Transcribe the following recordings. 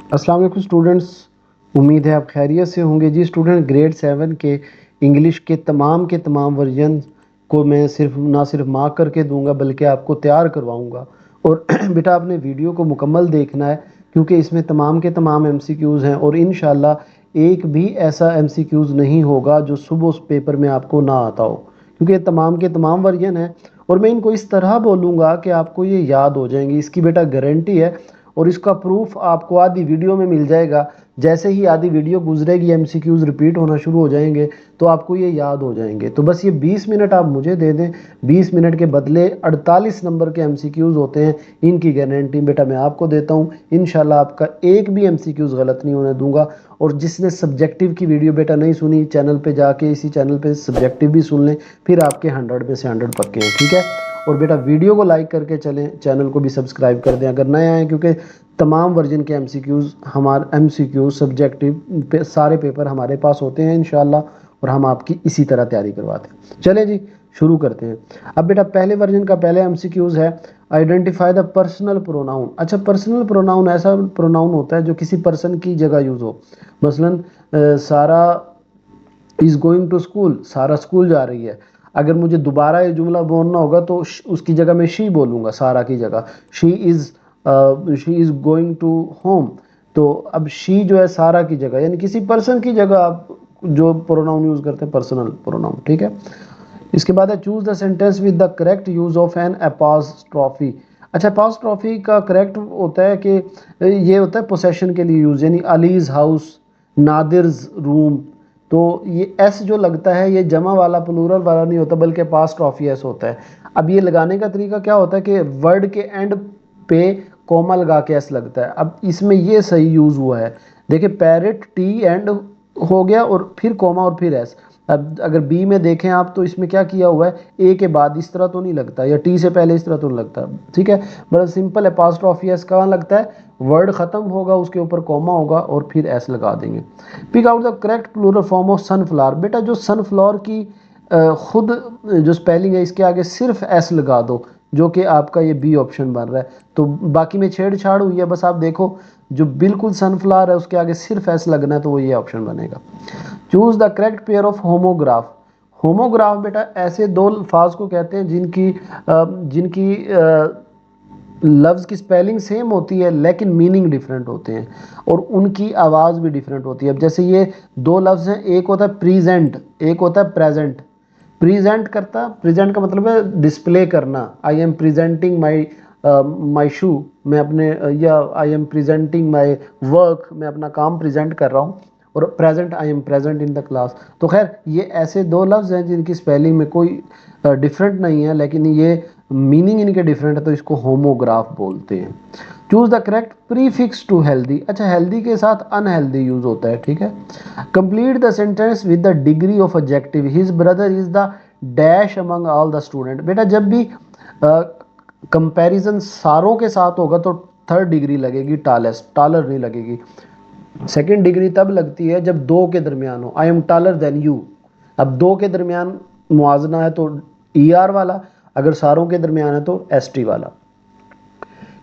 अस्सलाम वालेकुम स्टूडेंट्स, उम्मीद है आप खैरियत से होंगे। जी स्टूडेंट, ग्रेड 7 के इंग्लिश के तमाम वर्जन को मैं ना सिर्फ मार्क करके दूंगा बल्कि आपको तैयार करवाऊंगा। और बेटा आपने वीडियो को मुकम्मल देखना है क्योंकि इसमें तमाम के तमाम एमसीक्यूज़ हैं और इंशाल्लाह एक भी ऐसा एमसीक्यूज़ नहीं होगा जो सुबह उस पेपर में आपको ना आता हो, क्योंकि ये तमाम के तमाम वर्जन हैं और मैं इनको इस तरह बोलूँगा कि आपको ये याद हो जाएंगी, इसकी बेटा गारंटी है। और इसका प्रूफ आपको आधी वीडियो में मिल जाएगा। जैसे ही आधी वीडियो गुजरेगी एमसीक्यूज रिपीट होना शुरू हो जाएंगे तो आपको ये याद हो जाएंगे। तो बस ये 20 मिनट आप मुझे दे दें, 20 मिनट के बदले 48 नंबर के एमसीक्यूज होते हैं, इनकी गारंटी बेटा मैं आपको देता हूँ। इंशाल्लाह आपका एक भी एमसीक्यूज गलत नहीं होने दूंगा। और जिसने सब्जेक्टिव की वीडियो बेटा नहीं सुनी, चैनल पे जाके इसी चैनल पे सब्जेक्टिव भी सुन लें, फिर आपके 100 में से 100 पक्के हैं, ठीक है। और बेटा वीडियो को लाइक करके चलें, चैनल को भी सब्सक्राइब कर दें अगर नए आए, क्योंकि तमाम वर्जन के एमसीक्यूज सब्जेक्टिव पे सारे पेपर हमारे पास होते हैं इंशाल्लाह, और हम आपकी इसी तरह तैयारी करवाते हैं। चलें जी, शुरू करते हैं। अब बेटा पहले वर्जन का पहले एमसीक्यूज है, आइडेंटिफाई द पर्सनल प्रोनाउन। अच्छा, पर्सनल प्रोनाउन ऐसा प्रोनाउन होता है जो किसी पर्सन की जगह यूज हो। मसलन सारा इज गोइंग टू स्कूल, सारा स्कूल जा रही है। अगर मुझे दोबारा ये जुमला बोलना होगा तो उसकी जगह मैं शी बोलूंगा, सारा की जगह she is going to home. तो अब शी जो है सारा की जगह, यानी किसी पर्सन की जगह आप जो प्रोनाउन यूज करते हैं पर्सनल प्रोनाउन, ठीक है। इसके बाद है choose the sentence with the correct use of an apostrophe. अच्छा, अपॉस्ट्रॉफी का करेक्ट होता है कि ये होता है पोसेशन के लिए यूज, यानी अलीज हाउस, नादिर्स रूम। तो ये एस जो लगता है ये जमा वाला प्लूरल वाला नहीं होता बल्कि अपॉस्ट्रॉफी एस होता है। अब ये लगाने का तरीका क्या होता है कि वर्ड के एंड पे कॉमा लगा के एस लगता है। अब इसमें ये सही यूज हुआ है, देखिए पैरेट टी एंड हो गया और फिर कॉमा और फिर एस। अब अगर बी में देखें आप तो इसमें क्या किया हुआ है, ए के बाद इस तरह तो नहीं लगता, या टी से पहले इस तरह तो नहीं लगता, ठीक है। बड़ा सिंपल अपॉस्ट्रॉफी एस कहाँ लगता है, वर्ड खत्म होगा उसके ऊपर कॉमा होगा और फिर एस लगा देंगे। Pick out the correct plural form of sunflower. बेटा जो सनफ्लावर की खुद जो स्पेलिंग है इसके आगे सिर्फ एस लगा दो, जो कि आपका ये बी ऑप्शन बन रहा है। तो बाकी में छेड़छाड़ हुई है, बस आप देखो जो बिल्कुल सनफ्लावर है उसके आगे सिर्फ एस लगना है, तो वो ये ऑप्शन बनेगा। Choose the correct pair of homograph. Homograph बेटा ऐसे दो अल्फाज को कहते हैं जिनकी लफ्ज़ की स्पेलिंग सेम होती है लेकिन मीनिंग डिफरेंट होते हैं और उनकी आवाज़ भी डिफरेंट होती है। अब जैसे ये दो लफ्ज़ हैं, एक होता है प्रीजेंट, एक होता है प्रेजेंट। प्रेजेंट का मतलब है डिस्प्ले करना, आई एम प्रेजेंटिंग माई शू, मैं अपने या I am presenting my work, मैं अपना काम प्रेजेंट कर रहा हूँ। और present, I am present in the class. तो खैर ये ऐसे दो लफ्ज़ हैं जिनकी स्पेलिंग में कोई डिफरेंट नहीं है लेकिन ये मीनिंग इनके डिफरेंट है, तो इसको होमोग्राफ बोलते हैं। Choose the correct prefix to healthy. अच्छा, हेल्दी के साथ अनहेल्दी यूज होता है, ठीक है। Complete the sentence with the degree of objective, his brother is the dash among all the student. बेटा जब भी कंपैरिजन सारों के साथ होगा तो थर्ड डिग्री लगेगी, टालर नहीं लगेगी। सेकेंड डिग्री तब लगती है जब दो के दरमियान हो, I am taller than you. अब दो के दरमियान मुआजना है तो ई आर वाला, अगर सारों के दरमियान है तो एस टी वाला।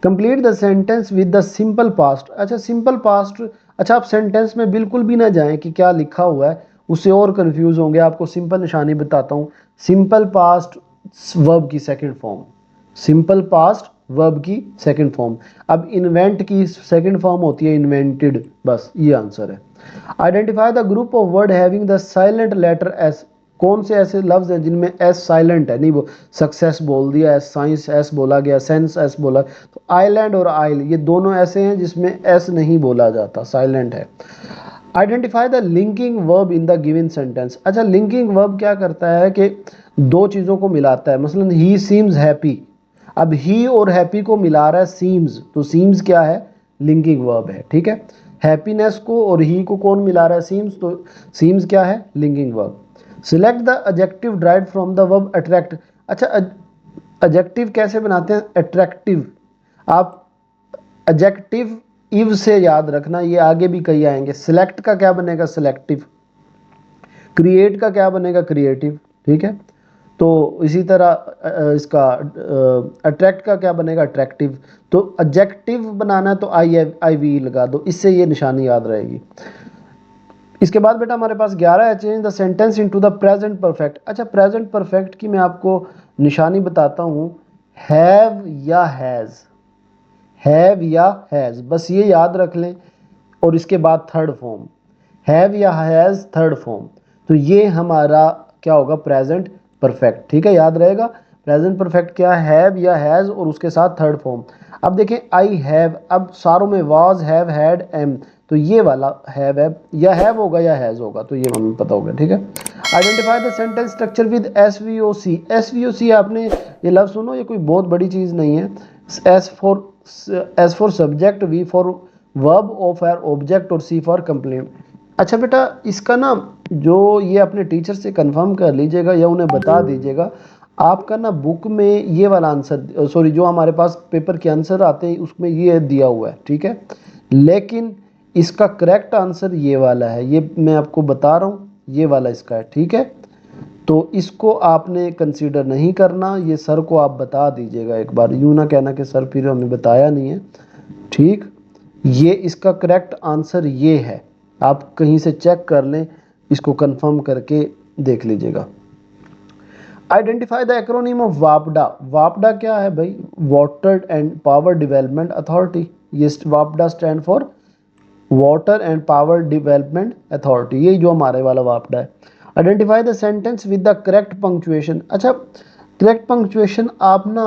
Complete the sentence with the simple past. अच्छा सिंपल पास्ट, अच्छा आप सेंटेंस में बिल्कुल भी ना जाएं कि क्या लिखा हुआ है, उससे और कंफ्यूज होंगे। आपको सिंपल निशानी बताता हूँ, सिंपल पास्ट वर्ब की second form, simple past verb की सेकंड फॉर्म। अब इन्वेंट की सेकंड फॉर्म होती है इन्वेंटेड, बस ये आंसर है। Identify the group of word having the silent letter S. कौन से ऐसे लफ्ज हैं जिनमें एस साइलेंट है, नहीं वो सक्सेस बोल दिया, एस साइंस एस बोला गया, सेंस एस बोला। तो आइलैंड और आइल ये दोनों ऐसे हैं जिसमें एस नहीं बोला जाता, साइलेंट है। Identify the linking verb in the given sentence. अच्छा लिंकिंग वर्ब क्या करता है कि दो चीज़ों को मिलाता है। मसलन ही सीम्स हैप्पी, अब ही और हैप्पी को मिला रहा है सीम्स, तो सीम्स क्या है, लिंकिंग वर्ब है, ठीक है। हैप्पीनेस को और ही को कौन मिला रहा है, सीम्स, तो सीम्स क्या है, linking verb. Select the adjective derived from the verb attract. अच्छा एडजेक्टिव कैसे बनाते हैं, अट्रैक्टिव। आप एडजेक्टिव इव से याद रखना, ये आगे भी कई आएंगे। सिलेक्ट का क्या बनेगा, सिलेक्टिव। क्रिएट का क्या बनेगा, क्रिएटिव, ठीक है। तो इसी तरह इसका अट्रैक्ट का क्या बनेगा, अट्रैक्टिव। तो एडजेक्टिव बनाना है तो आई वी लगा दो, इससे ये निशानी याद रहेगी। इसके बाद बेटा हमारे पास 11 है, change the sentence into the present perfect. अच्छा, प्रेजेंट परफेक्ट की मैं आपको निशानी बताता हूँ, हैव या हैज़, हैव या हैज़, बस ये याद रख लें। और इसके बाद थर्ड फॉर्म, हैव या हैज़ थर्ड फॉर्म, तो ये हमारा क्या होगा, प्रेजेंट परफेक्ट। ठीक है, याद रहेगा प्रेजेंट परफेक्ट क्या है, हैव या हैज़ और उसके साथ थर्ड फॉर्म। अब देखें आई हैव, अब सारों में वाज, हैव, हैड, एम, तो ये वाला हैव है या हैव होगा या हैज़ होगा, तो ये हमें पता होगा। ठीक है, identify the sentence structure with S V O C. S V O C आपने ये लफ्ज़ सुनो, ये कोई बहुत बड़ी चीज़ नहीं है। S for subject, V for verb, O for object और सी फॉर कंप्लेंट। अच्छा बेटा, इसका ना जो ये अपने टीचर से कंफर्म कर लीजिएगा या उन्हें बता दीजिएगा, आपका ना बुक में ये वाला आंसर, सॉरी जो हमारे पास पेपर के आंसर आते हैं उसमें ये दिया हुआ है। ठीक है, लेकिन इसका करेक्ट आंसर ये वाला है, ये मैं आपको बता रहा हूँ, ये वाला इसका है। ठीक है, तो इसको आपने कंसीडर नहीं करना, ये सर को आप बता दीजिएगा एक बार, यूँ ना कहना कि सर फिर हमें बताया नहीं है। ठीक, ये इसका करेक्ट आंसर ये है, आप कहीं से चेक कर लें, इसको कंफर्म करके देख लीजिएगा। आइडेंटिफाई द एक्रोनिम ऑफ वापडा। वापडा क्या है भाई, water and power development authority. ये वापडा stand for water and power development authority, ये जो हमारे वाला वापडा है। Identify the sentence with the correct punctuation. अच्छा, करेक्ट पंक्चुएशन आप ना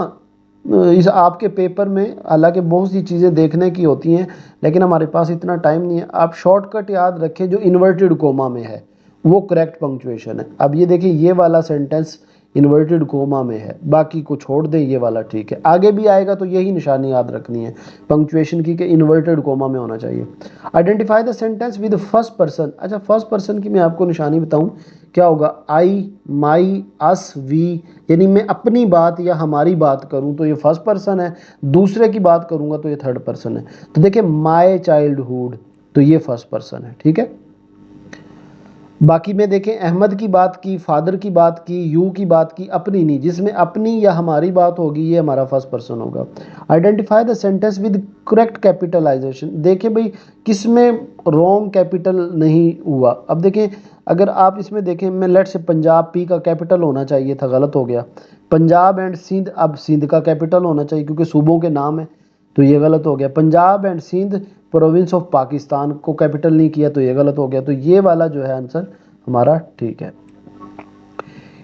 इस आपके पेपर में हालांकि बहुत सी चीज़ें देखने की होती हैं, लेकिन हमारे पास इतना टाइम नहीं है। आप शॉर्टकट याद रखें, जो इन्वर्टेड कोमा में है वो करेक्ट पंक्चुएशन है। अब ये देखिए, ये वाला सेंटेंस इन्वर्टेड कोमा में है, बाकी को छोड़ दे, ये वाला ठीक है। आगे भी आएगा तो यही निशानी याद रखनी है पंक्चुएशन की, कि इन्वर्टेड कोमा में होना चाहिए। Identify the sentence with first person. अच्छा, फर्स्ट पर्सन की मैं आपको निशानी बताऊं, क्या होगा, आई, माई, अस, वी, यानी मैं अपनी बात या हमारी बात करूं तो ये फर्स्ट पर्सन है, दूसरे की बात करूंगा तो ये थर्ड पर्सन है। तो देखिए, माई चाइल्डहुड, तो ये फर्स्ट पर्सन है। ठीक है, बाकी में देखें, अहमद की बात की, फादर की बात की, यू की बात की, अपनी नहीं, जिसमें अपनी या हमारी बात होगी ये हमारा फर्स्ट पर्सन होगा। Identify the sentence with correct capitalization. देखिए भाई, किसमें रॉन्ग कैपिटल नहीं हुआ। अब देखें, अगर आप इसमें देखें, मैं लेट से पंजाब, पी का कैपिटल होना चाहिए था, गलत हो गया। पंजाब एंड सिंध, अब सिंध का कैपिटल होना चाहिए क्योंकि सूबों के नाम है, तो ये गलत हो गया। Punjab and Sindh province of Pakistan को कैपिटल नहीं किया, तो ये गलत हो गया। तो ये वाला जो है आंसर हमारा ठीक है।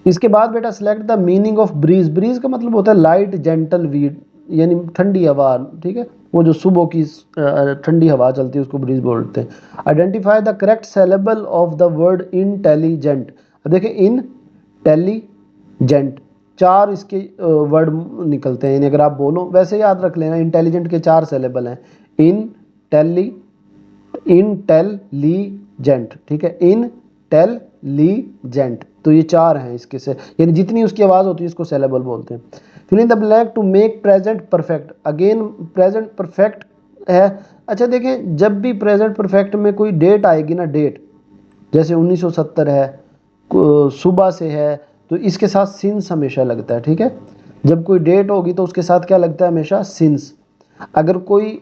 इसके बाद बेटा select the meaning of breeze. Breeze का मतलब होता है लाइट जेंटल वीड, यानी ठंडी हवा। ठीक है, वो जो सुबह की ठंडी हवा चलती है उसको ब्रीज बोलते हैं। Identify the correct saleable of the word intelligent. देखिए, इंटेलिजेंट, चार इसके वर्ड निकलते हैं, यानी अगर आप बोलो, वैसे याद रख लेना, इंटेलिजेंट के चार सेलेबल हैं, इंटेलिजेंट। ठीक है, इंटेलिजेंट, तो ये चार हैं इसके से, यानी जितनी उसकी आवाज़ होती है इसको सेलेबल बोलते हैं। Fill in the blank to make present perfect. Again present perfect है। अच्छा देखें, जब भी प्रेजेंट परफेक्ट में कोई डेट आएगी ना, डेट जैसे 1970 है, सुबह से है, तो इसके साथ सिंस हमेशा लगता है। ठीक है, जब कोई डेट होगी तो उसके साथ क्या लगता है, हमेशा सिंस। अगर कोई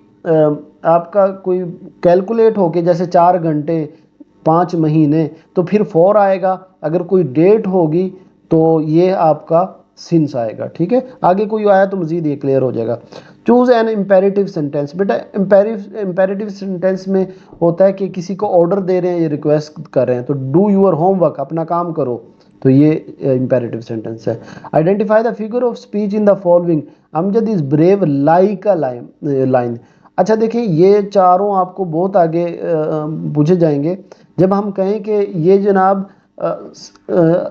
आपका कोई कैलकुलेट होके जैसे 4 घंटे, 5 महीने, तो फिर 4 आएगा। अगर कोई डेट होगी तो ये आपका सिंस आएगा। ठीक है, आगे कोई आया तो मजीद ये क्लियर हो जाएगा। Choose an imperative sentence. बेटा इम्पेरेटिव सेंटेंस में होता है कि किसी को ऑर्डर दे रहे हैं, ये रिक्वेस्ट कर रहे हैं, तो डू योर होमवर्क, अपना काम करो, तो ये इम्पेरेटिव सेंटेंस है। Identify the figure of speech in the following. Amjad is brave like a line. अच्छा देखिए, ये चारों आपको बहुत आगे पूछे जाएंगे। जब हम कहें कि ये जनाब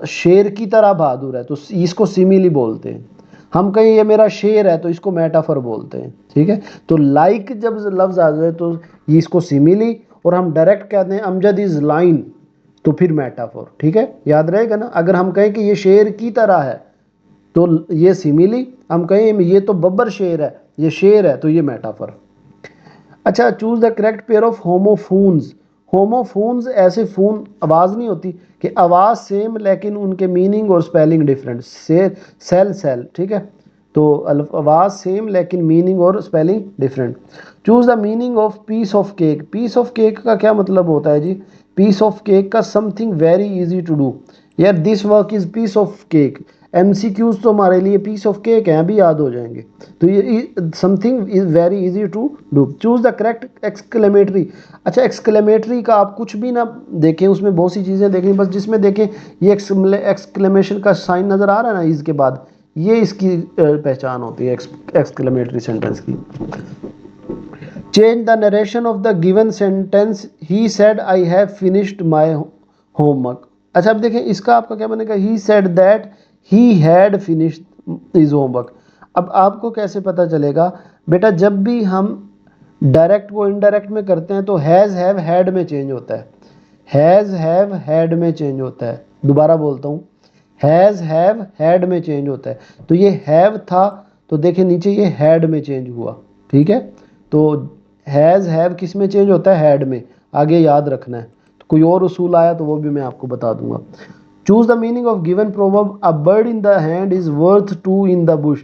शेर की तरह बहादुर है, तो इसको सिमिली बोलते हैं। हम कहें ये मेरा शेर है, तो इसको मेटाफर बोलते हैं। ठीक है, तो लाइक जब लफ्ज आ जाए तो ये इसको सिमिली, और हम डायरेक्ट कहते हैं अमजद इज लाइन, तो फिर मेटाफोर। ठीक है, याद रहेगा ना। अगर हम कहें कि ये शेर की तरह है तो ये सिमिली, हम कहें ये तो बब्बर शेर है, ये शेर है, तो ये मेटाफर। अच्छा, choose the correct pair of homophones. Homophones ऐसे फोन आवाज नहीं होती कि आवाज सेम लेकिन उनके मीनिंग और स्पेलिंग डिफरेंट। से सेल सेल, ठीक है। तो आवाज सेम लेकिन मीनिंग और spelling different. Choose the meaning of piece of cake. Piece of cake का क्या मतलब होता है जी? पीस ऑफ केक का something very easy to do. यार this work is piece of cake. MCQs तो हमारे लिए पीस ऑफ केक हैं, अभी याद हो जाएंगे। तो ये something is very easy to do. Choose the correct exclamatory. अच्छा, एक्सक्लेमेटरी का आप कुछ भी ना देखें, उसमें बहुत सी चीज़ें देखें, बस जिसमें देखें ये एक्सक्लेमेशन का साइन नज़र आ रहा है ना इसके बाद, ये इसकी पहचान होती है एक्सक्लेमेटरी सेंटेंस की। Change the narration of the given sentence. He said I have finished my homework. अच्छा, अब देखें इसका आपका क्या बनेगा? He said that he had finished his homework. अब आपको कैसे पता चलेगा बेटा? जब भी हम डायरेक्ट को इनडायरेक्ट में करते हैं तो हैज़ हैव हैड में चेंज होता है। हैज़ हैव हैड में चेंज होता है। दोबारा बोलता हूँ, हैज़ हैव हैड में चेंज होता है। तो ये हैव था, तो देखें नीचे ये हैड में चेंज हुआ, ठीक है। तो हैज़ हैव किस में चेंज होता है? हैड में। आगे याद रखना है। तो कोई और उसूल आया तो वो भी मैं आपको बता दूंगा। Choose the meaning of given proverb. A bird in the hand is worth two in the bush.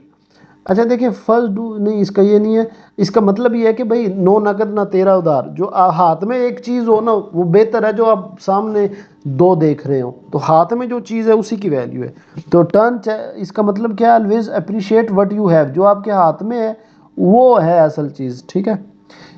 अच्छा देखिए, फर्स्ट डू नहीं, इसका ये नहीं है। इसका मतलब ये है कि भाई नो नकद ना तेरा उधार। जो हाथ में एक चीज़ हो ना, वो बेहतर है जो आप सामने दो देख रहे हो। तो हाथ में जो चीज़ है उसी की वैल्यू है। तो टर्न, इसका मतलब क्या है? Always appreciate what you have. जो आपके हाथ में है वो है असल चीज़, ठीक है।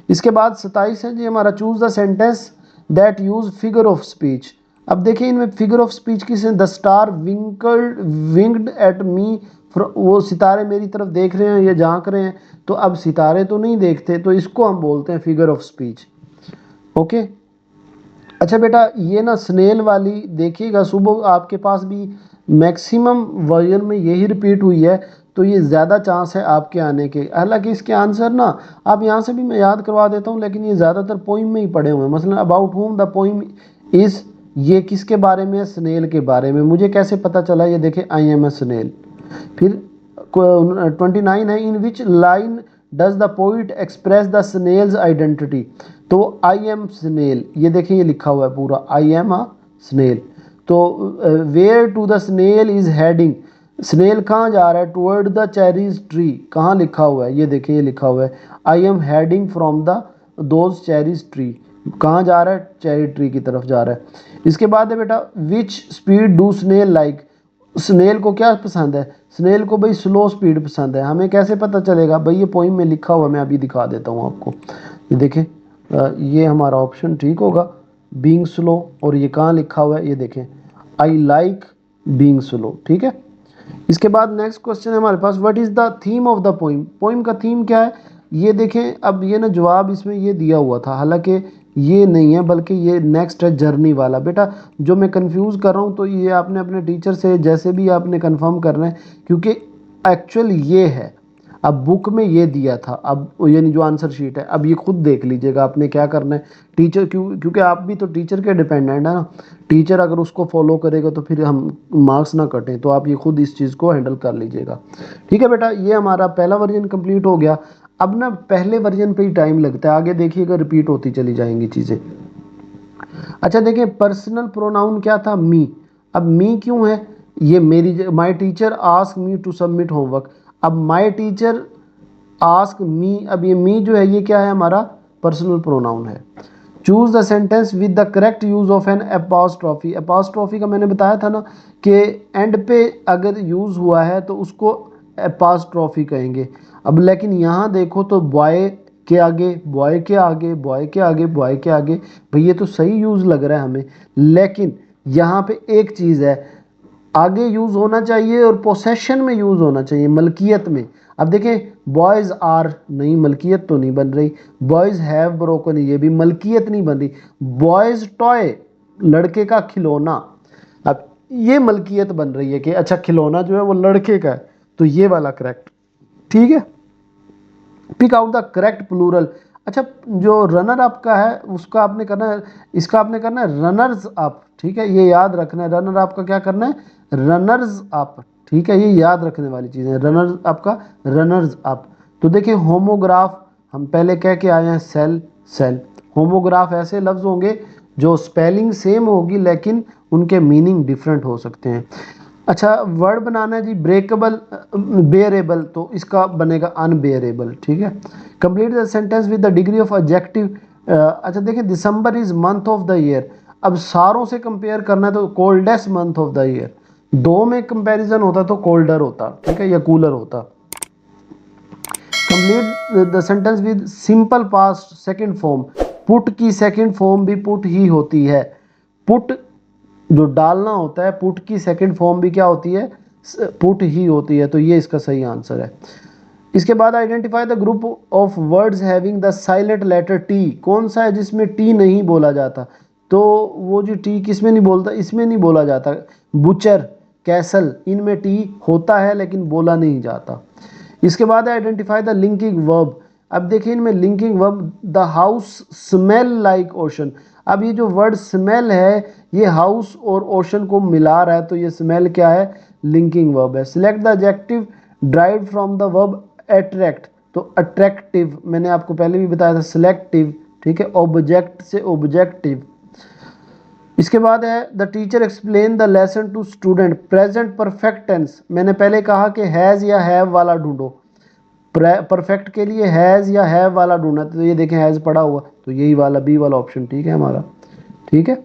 इसके बाद 27 है जी हमारा, choose the sentence that use figure of speech. अब देखिए इनमें फिगर ऑफ स्पीच किस है? The star twinkled winked at me. वो सितारे मेरी तरफ देख रहे हैं, ये झांक रहे हैं। तो अब सितारे तो नहीं देखते, तो इसको हम बोलते हैं फिगर ऑफ स्पीच। ओके। अच्छा बेटा, ये ना स्नेल वाली देखिएगा, सुबह आपके पास भी मैक्सिमम वर्जन में यही रिपीट हुई है, तो ये ज़्यादा चांस है आपके आने के। हालांकि इसके आंसर ना आप यहाँ से भी मैं याद करवा देता हूँ, लेकिन ये ज़्यादातर पोइम में ही पड़े हुए हैं। मसलन about home the poem is, ये किसके बारे में है? स्नेल के बारे में। मुझे कैसे पता चला? ये देखे, आई एम ए स्नेल। फिर 29 है, in which line does the poet express the snail's identity. तो आई एम स्नेल, ये देखिए ये लिखा हुआ है पूरा, आई एम अ स्नेल। तो where to the snail is heading. Snail कहाँ जा रहा है? Toward the cherries tree. कहाँ लिखा हुआ है? ये देखिए ये लिखा हुआ है, I am heading from the those cherries tree. कहाँ जा रहा है? चेरी ट्री की तरफ जा रहा है। इसके बाद है बेटा, which speed do snail like. Snail को क्या पसंद है? स्नेल को भाई स्लो स्पीड पसंद है। हमें कैसे पता चलेगा भाई? ये पोइम में लिखा हुआ, मैं अभी दिखा देता हूँ आपको। ये देखें, ये हमारा ऑप्शन ठीक होगा, बीइंग स्लो। और ये कहाँ लिखा हुआ है? ये देखें, आई लाइक बीइंग स्लो, ठीक है। इसके बाद नेक्स्ट क्वेश्चन है हमारे पास, what is the theme of the poem. Poem का थीम क्या है? ये देखें, अब ये ना जवाब इसमें ये दिया हुआ था, हालांकि ये नहीं है, बल्कि ये नेक्स्ट है जर्नी वाला। बेटा जो मैं कंफ्यूज कर रहा हूँ, तो ये आपने अपने टीचर से जैसे भी आपने कंफर्म करना है, क्योंकि एक्चुअल ये है। अब बुक में ये दिया था, अब यानी जो आंसर शीट है, अब ये खुद देख लीजिएगा आपने क्या करना है। टीचर क्योंकि आप भी तो टीचर के डिपेंडेंट है ना। टीचर अगर उसको फॉलो करेगा तो फिर हम मार्क्स ना कटें, तो आप ये खुद इस चीज़ को हैंडल कर लीजिएगा, ठीक है बेटा। ये हमारा पहला वर्जन कंप्लीट हो गया। अब ना पहले वर्जन पे ही टाइम लगता है, आगे देखिएगा रिपीट होती चली जाएंगी चीज़ें। अच्छा देखिए, पर्सनल प्रोनाउन क्या था? मी। अब मी क्यों है? ये मेरी, my teacher ask me to submit homework. अब माई टीचर आस्क मी, अब ये मी जो है ये क्या है? हमारा पर्सनल प्रोनाउन है। Choose the sentence with the correct use of an apostrophe. Apostrophe का मैंने बताया था ना कि एंड पे अगर यूज हुआ है तो उसको एपॉस्ट्रॉफी कहेंगे। अब लेकिन यहाँ देखो तो बॉय के आगे, बॉय के आगे, बॉय के आगे, बॉय के आगे, भाई ये तो सही यूज लग रहा है हमें। लेकिन यहाँ पे एक चीज है, आगे यूज होना चाहिए और पोसेशन में यूज होना चाहिए, मलकियत में। अब देखें, बॉयज आर, नहीं मलकियत तो नहीं बन रही। बॉयज हैव ब्रोकन, ये भी मलकियत नहीं बन रही। बॉयज टॉय, लड़के का खिलौना, अब ये मलकियत बन रही है कि अच्छा खिलौना जो है वो लड़के का है, तो ये वाला करेक्ट, ठीक है। Pick out the correct plural. अच्छा, जो रनर अप का है उसका आपने करना है, इसका आपने करना है रनर्स अप, ठीक है। ये याद रखना है, रनर अप का क्या करना है? रनर्स अप, ठीक है। ये याद रखने वाली चीज़ है, रनर्स अप का रनर्स अप। तो देखिए, होमोग्राफ हम पहले कह के आए हैं, सेल सेल। होमोग्राफ ऐसे लफ्ज होंगे जो स्पेलिंग सेम होगी लेकिन उनके मीनिंग डिफरेंट हो सकते हैं। अच्छा, वर्ड बनाना है जी ब्रेकेबल, बेयरेबल, तो इसका बनेगा अनबेयरेबल। ठीक है। Complete the sentence with the degree of objective. अच्छा देखिए, December is month of the year. अब सारों से कंपेयर करना है तो coldest month of the year. दो में कंपैरिजन होता तो कोल्डर होता, ठीक है, या कूलर होता। Complete the sentence with simple past second form. Put की सेकंड फॉर्म भी पुट ही होती है। पुट जो डालना होता है, पुट की सेकंड फॉर्म भी क्या होती है, पुट ही होती है। तो ये इसका सही आंसर है। इसके बाद identify the group of words having the silent letter T. कौन सा है जिसमें टी नहीं बोला जाता? तो वो जो टी किस में नहीं बोलता, इसमें नहीं बोला जाता। बुचर, कैसल, इनमें टी होता है लेकिन बोला नहीं जाता। इसके बाद है आइडेंटिफाई द लिंकिंग वर्ब। अब देखिए इनमें linking verb, the house smell like ocean. अब ये जो वर्ड स्मेल है ये हाउस और ओशन को मिला रहा है, तो ये स्मेल क्या है, लिंकिंग वर्ब है। Select the adjective derived from the verb attract. तो अट्रैक्टिव मैंने आपको पहले भी बताया था, सिलेक्टिव, ठीक है, ऑब्जेक्ट से ऑब्जेक्टिव। इसके बाद है the teacher explain the lesson to student. Present perfect tense, मैंने पहले कहा कि हैज़ या हैव वाला ढूंढो। परफेक्ट के लिए हैज़ या हैव वाला ढूंढना, तो ये देखें हैज़ पड़ा हुआ, तो यही वाला बी वाला ऑप्शन ठीक है हमारा। ठीक है।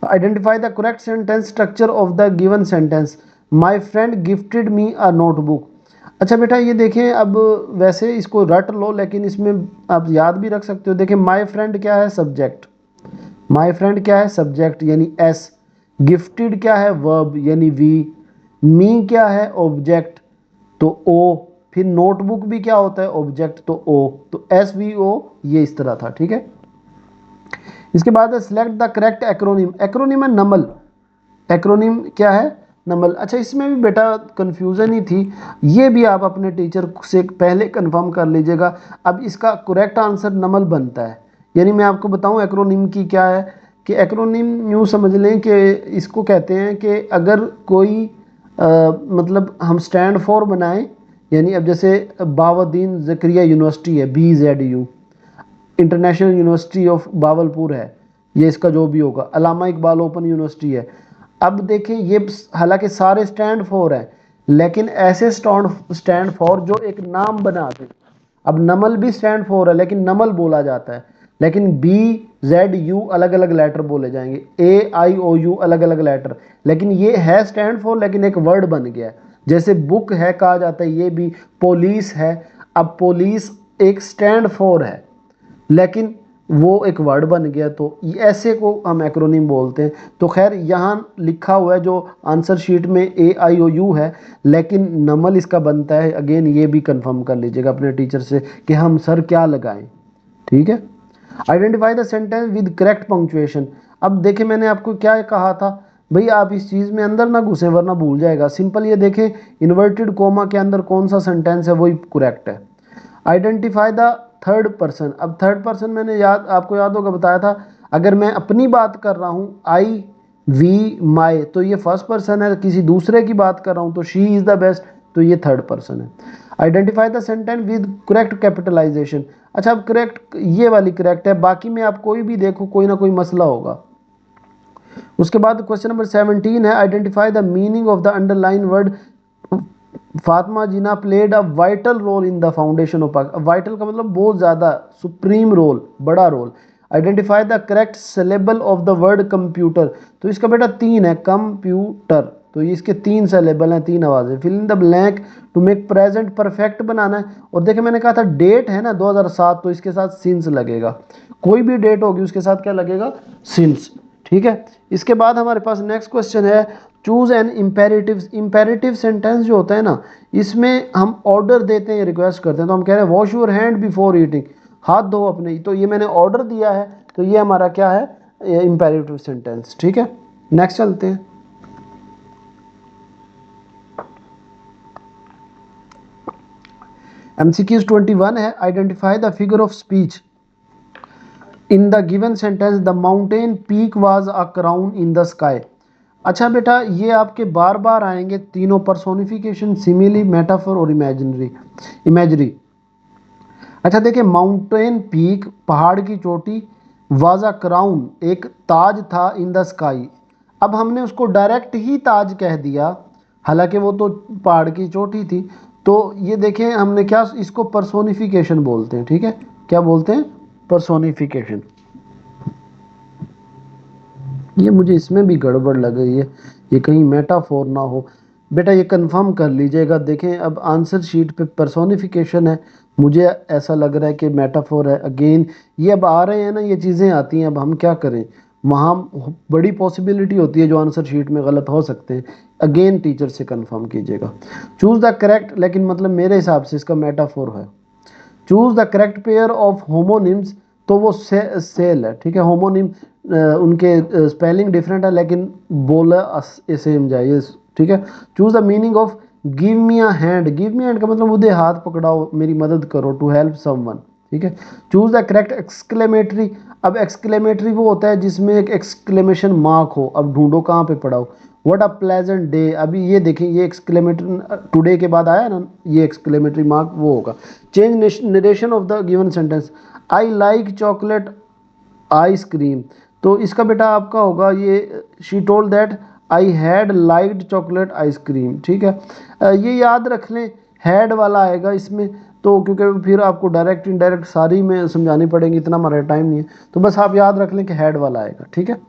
Identify the correct sentence structure of the given sentence. My friend gifted me a notebook. अच्छा बेटा ये देखें, अब वैसे इसको रट लो लेकिन इसमें आप याद भी रख सकते हो। देखें माई फ्रेंड क्या है, सब्जेक्ट। माई फ्रेंड क्या है, सब्जेक्ट यानी एस। गिफ्टेड क्या है, वर्ब यानी वी। मी क्या है, ऑब्जेक्ट, तो ओ। फिर नोटबुक भी क्या होता है, ऑब्जेक्ट, तो ओ। तो एस वी ओ, ये इस तरह था। ठीक है। इसके बाद select the correct acronym. Acronym है नमल। एक्रोनिम क्या है, नमल। अच्छा इसमें भी बेटा कंफ्यूजन ही थी, ये भी आप अपने टीचर से पहले कंफर्म कर लीजिएगा। अब इसका करेक्ट आंसर नमल बनता है। यानी मैं आपको बताऊं एक्रोनिम की क्या है, कि एक्रोनिम यूँ समझ लें कि इसको कहते हैं कि अगर कोई मतलब हम स्टैंड फॉर बनाएं, यानी अब जैसे बावुद्दीन ज़करिया यूनिवर्सिटी है, BZU, international university of Bahawalpur है, ये इसका जो भी होगा, अलामा इकबाल ओपन यूनिवर्सिटी है। अब देखें ये हालांकि सारे स्टैंड फॉर हैं, लेकिन ऐसे स्टैंड फॉर जो एक नाम बना दें। अब नमल भी स्टैंड फॉर है लेकिन नमल बोला जाता है, लेकिन BZU अलग अलग लेटर बोले जाएंगे, AIOU अलग अलग लेटर, लेकिन ये है स्टैंड फॉर लेकिन एक वर्ड बन गया है। जैसे बुक है कहा जाता है, ये भी पुलिस है। अब पुलिस एक स्टैंड फॉर है लेकिन वो एक वर्ड बन गया, तो ऐसे को हम एक्रोनिम बोलते हैं। तो खैर यहाँ लिखा हुआ है जो आंसर शीट में AIOU है, लेकिन नमल इसका बनता है। अगेन ये भी कंफर्म कर लीजिएगा अपने टीचर से कि हम सर क्या लगाएं। ठीक है। Identify the sentence with correct punctuation. अब देखें मैंने आपको क्या कहा था, भाई आप इस चीज़ में अंदर ना घुसे वरना भूल जाएगा। सिंपल ये देखें, इन्वर्टेड कोमा के अंदर कौन सा सेंटेंस है वही करेक्ट है। Identify the third person. अब थर्ड पर्सन मैंने आपको याद होगा बताया था, अगर मैं अपनी बात कर रहा हूँ आई वी माई, तो ये फर्स्ट पर्सन है। किसी दूसरे की बात कर रहा हूँ तो शी इज़ द बेस्ट, तो ये थर्ड पर्सन है। Identify the sentence with correct capitalization. अच्छा अब करेक्ट ये वाली करेक्ट है, बाकी में आप कोई भी देखो कोई ना कोई मसला होगा। उसके बाद क्वेश्चन नंबर 17 है, identify the meaning of the underline word Fatima Jinnah played a vital role in the foundation of Pak. Vital का मतलब बहुत ज़्यादा, सुप्रीम रोल, बड़ा role. Identify the correct syllable of the word computer. तो इसका बेटा 3 है, कंप्यूटर, तो ये इसके 3 सिलेबल हैं, 3 आवाज़ें। Fill in the blank to make present perfect बनाना है। और देखिए मैंने कहा था डेट है ना 2007, तो इसके साथ सिंस लगेगा। कोई भी डेट होगी उसके साथ क्या लगेगा, सिंस। ठीक है। इसके बाद हमारे पास नेक्स्ट क्वेश्चन है, choose an imperative. Imperative sentence जो होता है ना, इसमें हम ऑर्डर देते हैं, रिक्वेस्ट करते हैं। तो हम कह रहे हैं wash your hand before eating, हाथ धो अपने, तो ये मैंने ऑर्डर दिया है, तो ये हमारा क्या है, इम्पेरेटिव सेंटेंस। ठीक है। नेक्स्ट चलते हैं। MCQs 21 है, identify the figure of speech in the given sentence the mountain peak was a crown in the sky. अच्छा बेटा ये आपके बार बार आएंगे तीनों, पर्सोनिफिकेशन, सिमिली, मेटाफर और इमेजिनरी इमेजरी। अच्छा देखिए, माउंटेन पीक पहाड़ की चोटी, वाज अ क्राउन, एक ताज था इन द स्काई। अब हमने उसको डायरेक्ट ही ताज कह दिया, हालांकि वो तो पहाड़ की चोटी थी। तो ये देखें हमने क्या, इसको पर्सोनिफिकेशन बोलते हैं, ठीक है, क्या बोलते हैं, पर्सोनिफिकेशन। ये मुझे इसमें भी गड़बड़ लग रही है, ये कहीं मेटाफोर ना हो। बेटा ये कंफर्म कर लीजिएगा। देखें अब आंसर शीट पे पर्सोनिफिकेशन है, मुझे ऐसा लग रहा है कि मेटाफोर है। अगेन ये अब आ रहे हैं ना, ये चीज़ें आती हैं, अब हम क्या करें, वहाँ बड़ी पॉसिबिलिटी होती है जो आंसर शीट में गलत हो सकते हैं। अगेन टीचर से कंफर्म कीजिएगा। चूज़ द करेक्ट, लेकिन मतलब मेरे हिसाब से इसका मेटाफोर है। Choose the correct pair of homonyms, तो वो सेल है, ठीक है। होमोनिम उनके स्पेलिंग डिफरेंट है लेकिन बोला सेम जाए, ठीक है। Choose the meaning of give me a hand, give me hand का मतलब मुझे हाथ पकड़ाओ, मेरी मदद करो, टू हेल्प समवन, ठीक है। चूज द करेक्ट एक्सक्लेमेटरी, अब एक्सक्लेमेटरी वो होता है जिसमें एक एक्सक्लेमेशन मार्क हो। अब ढूंढो कहाँ पे पड़ा हो। व्हाट अ प्लेजेंट डे, अभी ये देखें, ये एक्सक्लेमेटरी टुडे के बाद आया ना, ये एक्सक्लेमेटरी मार्क वो होगा। Change narration of the given sentence, I like chocolate ice cream, तो इसका बेटा आपका होगा ये, she told that I had liked chocolate ice cream, ठीक है। ये याद रख लें, हैड वाला आएगा इसमें, तो क्योंकि फिर आपको डायरेक्ट इनडायरेक्ट सारी में समझानी पड़ेगी, इतना हमारा टाइम नहीं है, तो बस आप याद रख लें कि हैड वाला आएगा, ठीक है।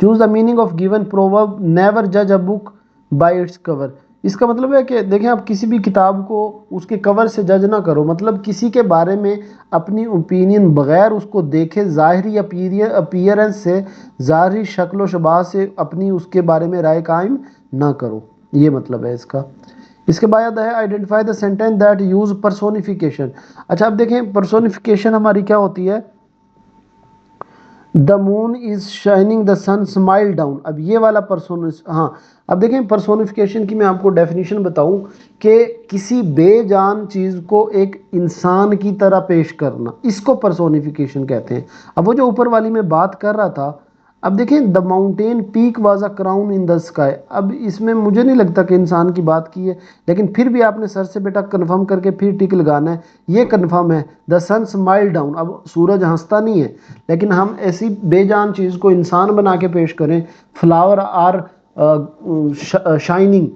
Choose the meaning of given proverb, never जज a book by its cover, इसका मतलब है कि देखें आप किसी भी किताब को उसके कवर से जज ना करो, मतलब किसी के बारे में अपनी ओपिनियन बगैर उसको देखे ज़ाहरी अपीयरेंस से, ज़ाहरी शक्ल शबा से अपनी उसके बारे में राय कायम ना करो, ये मतलब है इसका। इसके बाद है identify the sentence that use personification. अच्छा अब देखें पर्सोनिफिकेशन हमारी क्या होती है, the moon is shining the sun smile down, अब ये वाला पर्सोन, हाँ अब देखें पर्सोनिफिकेशन की मैं आपको डेफिनेशन बताऊं कि किसी बेजान चीज़ को एक इंसान की तरह पेश करना, इसको पर्सोनिफिकेशन कहते हैं। अब वो जो ऊपर वाली में बात कर रहा था, अब देखें the mountain peak was a crown in the sky, अब इसमें मुझे नहीं लगता कि इंसान की बात की है, लेकिन फिर भी आपने सर से बेटा कंफर्म करके फिर टिक लगाना है, ये कंफर्म है। द सन स्माइल डाउन, अब सूरज हंसता नहीं है, लेकिन हम ऐसी बेजान चीज़ को इंसान बना के पेश करें। फ्लावर आर शाइनिंग,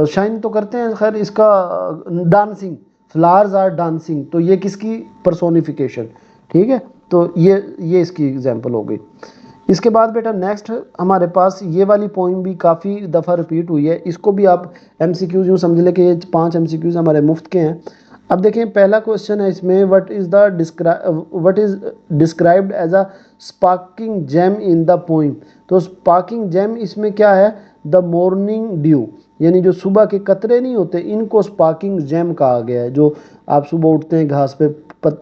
शाइन तो करते हैं, खैर इसका डांसिंग, फ्लावर्स आर डांसिंग, तो ये किसकी पर्सोनिफिकेशन, ठीक है। तो ये इसकी एग्जांपल हो गई। इसके बाद बेटा नेक्स्ट हमारे पास ये वाली पोइम भी काफ़ी दफ़ा रिपीट हुई है, इसको भी आप एमसीक्यूज यूँ समझ लें कि ये 5 एमसीक्यूज हमारे मुफ्त के हैं। अब देखें पहला क्वेश्चन है इसमें, what is described as a sparking gem in the poem, तो स्पार्किंग जेम इसमें क्या है, द मॉर्निंग ड्यू, यानी जो सुबह के कतरे नहीं होते इनको स्पार्किंग जेम कहा गया है। जो आप सुबह उठते हैं घास पे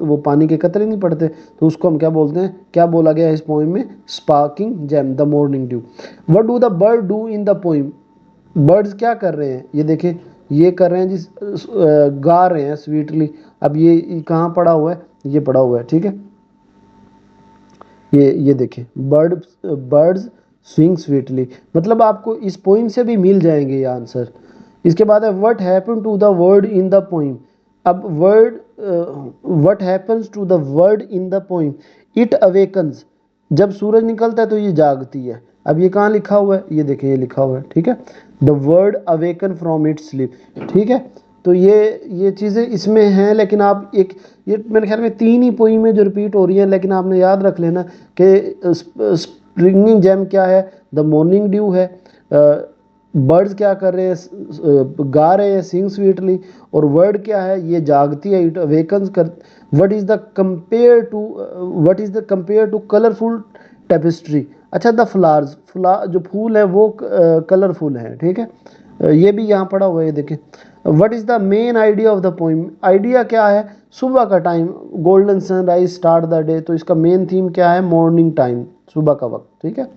वो पानी के कतरे नहीं पड़ते, तो उसको हम क्या बोलते हैं, क्या बोला गया है इस पोइम में, sparking gem, the morning dew. What do the bird do in the poem, birds क्या कर रहे हैं, ये देखें, ये कर रहे हैं जिस गा रहे हैं स्वीटली। अब ये कहाँ पड़ा हुआ है, ये पड़ा हुआ है, ठीक है। ये देखें, बर्ड्स स्विंग स्वीटली, मतलब आपको इस पोइम से भी मिल जाएंगे ये आंसर। इसके बाद है what happen to the word in the poem, अब word, what happens to the word in the poem, it awakens, जब सूरज निकलता है तो ये जागती है। अब ये कहाँ लिखा हुआ है, ये देखें ये लिखा हुआ है, ठीक है, the word awaken from it sleep, ठीक है। तो ये चीज़ें इसमें हैं, लेकिन आप एक, ये मेरे ख्याल में 3 ही पोइमें जो रिपीट हो रही हैं, लेकिन आपने याद रख लेना कि स्प्रिंगिंग जेम क्या है, द मॉर्निंग ड्यू है, बर्ड्स क्या कर रहे हैं, गा रहे हैं सिंग स्वीटली, और वर्ड क्या है, ये जागती है, इट अवेकन्स कर। What is the compare to colourful tapestry, अच्छा द फ्लावर्स, जो फूल हैं वो कलरफुल हैं, ठीक है। ये भी यहाँ पड़ा हुआ है, ये देखें। What is the main idea of the poem, idea क्या है, सुबह का time, golden sunrise start the day, तो इसका मेन थीम क्या है, मॉर्निंग टाइम, सुबह का वक्त, ठीक है।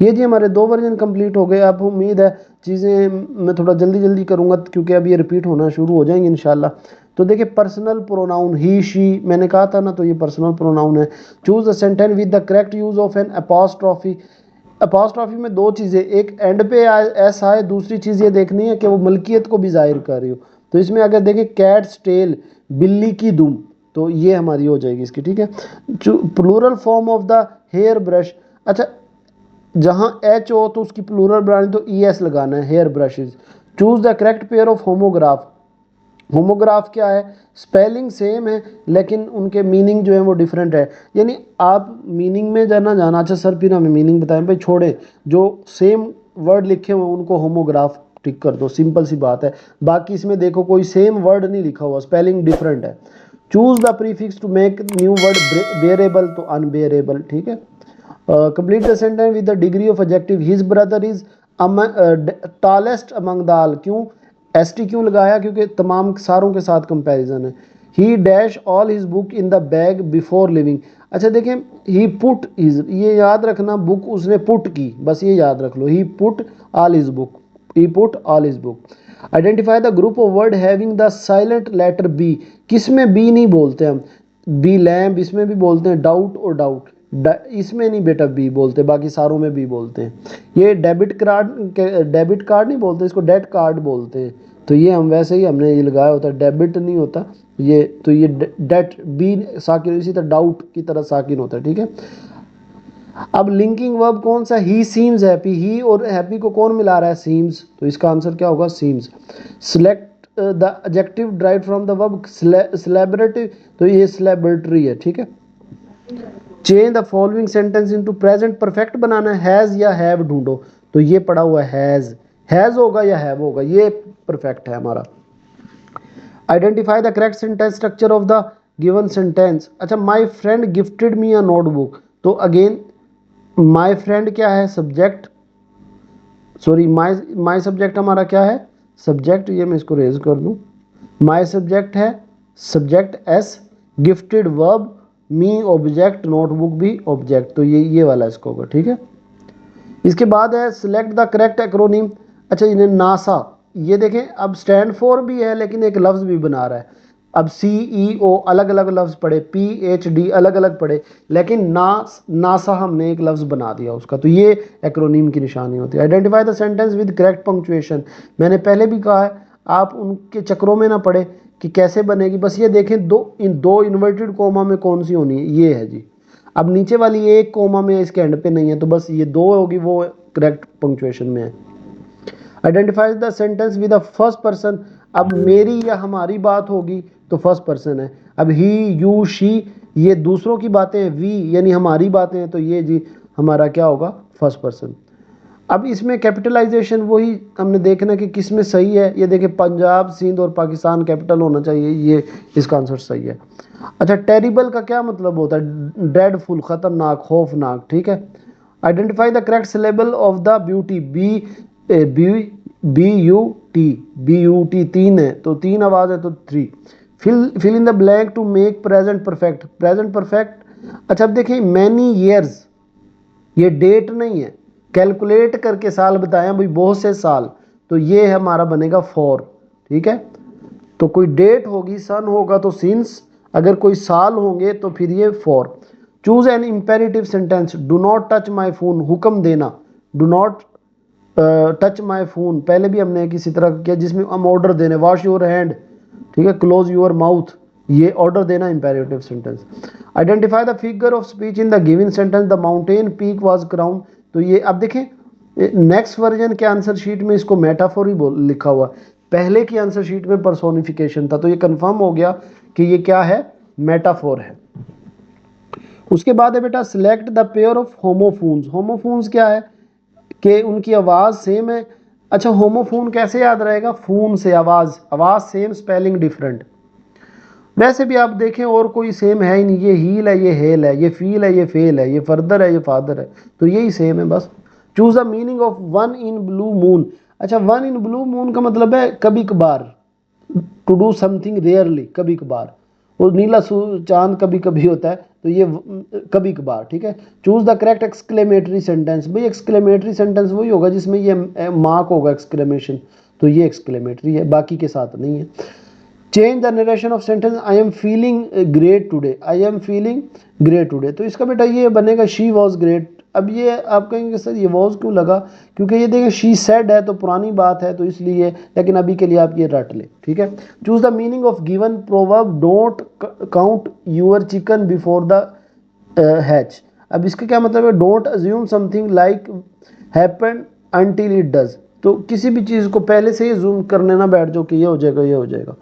ये जी हमारे 2 वर्जन कंप्लीट हो गए। अब उम्मीद है चीज़ें मैं थोड़ा जल्दी जल्दी करूँगा क्योंकि अब ये रिपीट होना शुरू हो जाएंगे इंशाल्लाह। तो देखिए पर्सनल प्रोनाउन ही शी मैंने कहा था ना, तो ये पर्सनल प्रोनाउन है। Choose a sentence with the correct use of an apostrophe, apostrophe में 2 चीज़ें, एक एंड पे एस आए, दूसरी चीज़ ये देखनी है कि वो मलकियत को भी जाहिर कर रही हो। तो इसमें अगर देखें कैट्स टेल, बिल्ली की दुम, तो ये हमारी हो जाएगी इसकी, ठीक है। Plural form of the hair brush, अच्छा जहाँ एच हो तो उसकी प्लूरल बनानी तो ई एस लगाना है, hair brushes. Choose the correct pair of homograph, homograph क्या है, स्पेलिंग सेम है लेकिन उनके मीनिंग जो है वो डिफरेंट है, यानी आप मीनिंग में जाना। अच्छा सर फिर हमें मीनिंग बताएं, भाई छोड़े, जो सेम वर्ड लिखे हुए उनको होमोग्राफ टिक कर दो, सिंपल सी बात है। बाकी इसमें देखो कोई सेम वर्ड नहीं लिखा हुआ, स्पेलिंग डिफरेंट है। Choose the prefix to make new word bearable, तो अनबेरेबल, ठीक है। Complete the sentence with the degree of adjective, his brother is tallest among the all, क्यों एस टी क्यों लगाया, क्योंकि तमाम सारों के साथ कंपैरिजन है। He dash all his book in the bag before living, अच्छा देखें ही पुट हिज, ये याद रखना, बुक उसने पुट की, बस ये याद रख लो, he put all his book, he put all his book. Identify the group of word having the silent letter B, किस में बी नहीं बोलते हम, बी लैम्प इसमें भी बोलते हैं, डाउट और डाउट इसमें नहीं बेटा बी बोलते, बाकी सारों में बी बोलते हैं। ये डेबिट कार्ड नहीं बोलते, इसको डेट कार्ड बोलते हैं, तो ये हम वैसे ही हमने ये लगाया होता है, डेबिट नहीं होता ये, तो ये डेट बी साकिन, इसी तरह डाउट की तरह साकिन होता है, ठीक है। अब लिंकिंग वर्ब कौन सा, ही सीम्स हैप्पी, ही और हैप्पी को कौन मिला रहा है, सीम्स, तो इसका आंसर क्या होगा, seems. Select the adjective drive from the verb celebrity, तो ये सेलिब्रिटी है, ठीक है। Change the following sentence into present perfect बनाना है, हैज या हैव ढूंढो, तो ये पड़ा हुआ है हैज होगा या हैव होगा, ये परफेक्ट है हमारा। Identify the correct sentence structure of the given sentence, अच्छा my friend gifted me a notebook, तो अगेन माय फ्रेंड क्या है, सब्जेक्ट, सॉरी माय सब्जेक्ट हमारा क्या है, सब्जेक्ट, ये मैं इसको रेज कर दूं, माय सब्जेक्ट है, सब्जेक्ट एस, गिफ्टेड वर्ब, मी ऑब्जेक्ट, नोटबुक भी ऑब्जेक्ट, तो ये वाला इसको होगा, ठीक है। इसके बाद है सिलेक्ट द करेक्ट एक्रोनिम, अच्छा इन्हें नासा, ये देखें अब स्टैंड फॉर भी है लेकिन एक लफ्ज़ भी बना रहा है, अब CEO अलग अलग लफ्ज़ पढ़े, PhD अलग अलग पढ़े, लेकिन नासा हमने एक लफ्ज़ बना दिया उसका, तो ये एक्रोनिम की निशानी होती है। Identify the sentence with correct punctuation, मैंने पहले भी कहा है आप उनके चक्रों में ना पड़े कि कैसे बनेगी, बस ये देखें इन दो इन्वर्टेड कोमा में कौन सी होनी है, ये है जी। अब नीचे वाली एक कोमा में इसके एंड पे नहीं है, तो बस ये दो होगी, वो करेक्ट पंक्चुएशन में है। Identify the sentence with the first person, अब मेरी या हमारी बात होगी तो फर्स्ट पर्सन है, अब ही यू शी ये दूसरों की बातें हैं, वी यानी हमारी बातें हैं, तो ये जी हमारा क्या होगा, फर्स्ट पर्सन। अब इसमें कैपिटलाइजेशन वही हमने देखना कि किस में सही है, ये देखिए पंजाब सिंध और पाकिस्तान कैपिटल होना चाहिए, ये इसका आंसर सही है। अच्छा टेरिबल का क्या मतलब होता है, ड्रेडफुल, खतरनाक, खौफनाक, ठीक है। Identify the correct syllable of the beauty, B U T तीन है, तो तीन आवाज है तो 3। Fill in the blank to make present perfect, present perfect, अच्छा अब देखिए मैनी ईयर्स, ये डेट नहीं है, कैलकुलेट करके साल बताएं भाई, बहुत से साल, तो ये हमारा बनेगा 4, ठीक है। तो कोई डेट होगी, सन होगा तो सिंस, अगर कोई साल होंगे तो फिर ये 4। Choose an imperative sentence, do not touch my phone, हुक्म देना, do not touch my phone, पहले भी हमने किसी तरह किया जिसमें हम ऑर्डर देने, वॉश योर हैंड, ठीक है, क्लोज योर माउथ, ये ऑर्डर देना imperative sentence. Identify the figure of speech in the given sentence, the mountain peak was crown, तो ये अब देखें नेक्स्ट वर्जन के आंसर शीट में इसको मेटाफोर ही लिखा हुआ, पहले की आंसर शीट में पर्सोनिफिकेशन था, तो ये कंफर्म हो गया कि ये क्या है, मेटाफोर है। उसके बाद है बेटा select the pair of homophones, homophones क्या है कि उनकी आवाज़ सेम है, अच्छा होमोफोन कैसे याद रहेगा, फोन से आवाज़, आवाज़ सेम स्पेलिंग डिफरेंट, वैसे भी आप देखें और कोई सेम है ही नहीं, ये हील है ये हेल है, ये फील है ये फेल है, ये फर्दर है ये फादर है, तो यही सेम है बस। Choose the meaning of one in blue moon, अच्छा वन इन ब्लू मून का मतलब है कभी कभार, टू डू समथिंग रेयरली, कभी कभार, और नीला चांद कभी कभी होता है, तो ये कभी कभार, ठीक है। Choose the correct exclamatory sentence, भाई एक्सक्लेमेटरी सेंटेंस वही होगा जिसमें ये मार्क होगा एक्सक्लेमेशन, तो ये एक्सक्लेमेटरी है, बाकी के साथ नहीं है। Change the narration of sentence, I am feeling great today, I am feeling great today, तो इसका बेटा ये बनेगा शी वॉज ग्रेट अब ये आप कहेंगे सर ये वॉज क्यों लगा, क्योंकि ये देखें शी सेड है तो पुरानी बात है तो इसलिए, लेकिन अभी के लिए आप ये रट लें, ठीक है। Choose the meaning of given proverb, don't count your chicken before the hatch. अब इसका क्या मतलब है, don't assume something like happen until it does. तो किसी भी चीज़ को पहले से ही जूम करने ना बैठ जाओ कि ये हो जाएगा ये हो जाएगा।